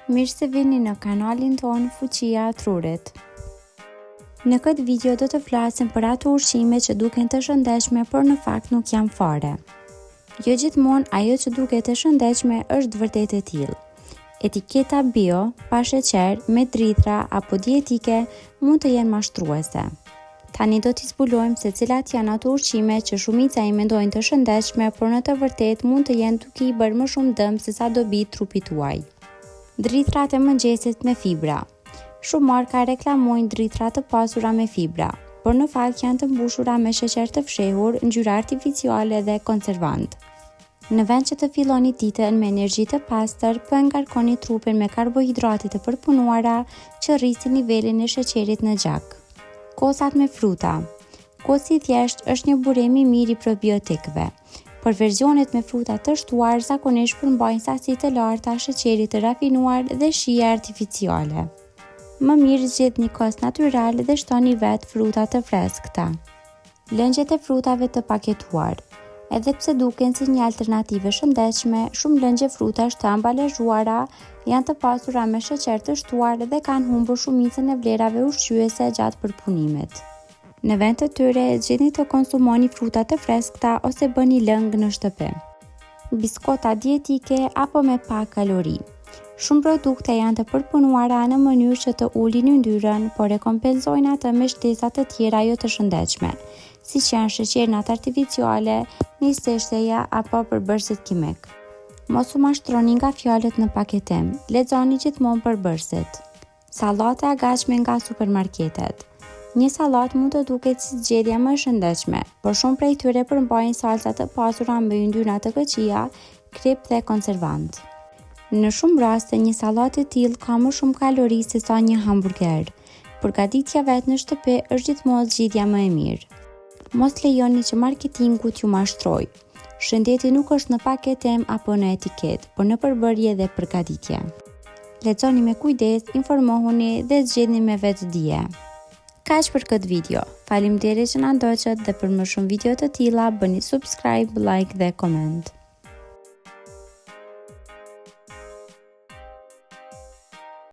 Mirë se vini në kanalin tonë Fuqia e Trurit. Në këtë video do të flasim për ato ushqime që duken të shëndetshme, por në fakt nuk janë fare. Jo gjithmonë ajo që duket të shëndetshme është vërtet e tillë. Etiketa bio, pa sheqer, me drithra apo dietike mund të jenë mashtruese. Tani do t'i zbulojmë se cilat janë ato ushqime që shumica i mendojnë të shëndetshme, por në të vërtetë mund të jenë duke i bërë më shumë dëm se sa dobi trupit tuaj. Drithrat e mëngjesit me fibra. Shumë marka reklamojnë drithra të pasura me fibra, por në fakt janë të mbushura me sheqer të fshehur, ngjyra artificiale dhe konservant. Në vend që të filloni ditën me energji të pastër, po e ngarkoni trupin me karbohidrate të përpunuara që rrisin nivelin e sheqerit në gjak. Kosat me fruta. Kosi i thjesht është një burim i mirë i probiotikëve, por versionet me fruta të shtuar zakonisht përmbajnë sasi të larta sheqeri të rafinuar dhe shije artificiale. Më mirë zgjedh një kos natyral dhe shtoni vetë fruta të freskëta. Lëngjet e frutave të paketuar. Edhe pse duken si një alternativë shëndetshme, shumë lëngje frutash të ambalazhuara janë të pasura me sheqer të shtuar dhe kanë humbur shumicën e vlerave ushqyese gjatë përpunimit. Në vend të tyre, zgjidhni të konsumoni fruta të freskëta ose bëni lëng në shtëpi. Biskota dietike apo me pak kalori. Shumë produkte janë të përpunuara në mënyrë që të ulin yndyrën, por e kompenzojnë atë me shtesa të tjera jo të shëndetshme, siç janë sheqernat artificiale, nisështeja apo përbërësit kimik. Mos u mashtroni nga fjalët në paketim, lexoni gjithmonë përbërësit. Sallata e gatshme nga supermarketet. Një sallatë mund të duket si zgjedhja më e shëndetshme, por shumë prej tyre përmbajnë salca të pasura me yndyra të këqija, krip dhe konservant. Në shumë raste, një sallatë e tillë ka më shumë kalori se sa një hamburger. Përgatitja vetë në shtëpi është gjithmonë zgjidhja më e mirë. Mos lejoni që marketingu t'ju mashtrojë. Shëndeti nuk është në paketim apo në etiket, por në përbërje dhe përgatitje. Lexoni me kujdes, informohuni dhe zgjedhni me vetdije. Kaq për këtë video. Faleminderit që na ndoqët dhe për më shumë video të tilla bëni subscribe, like dhe comment.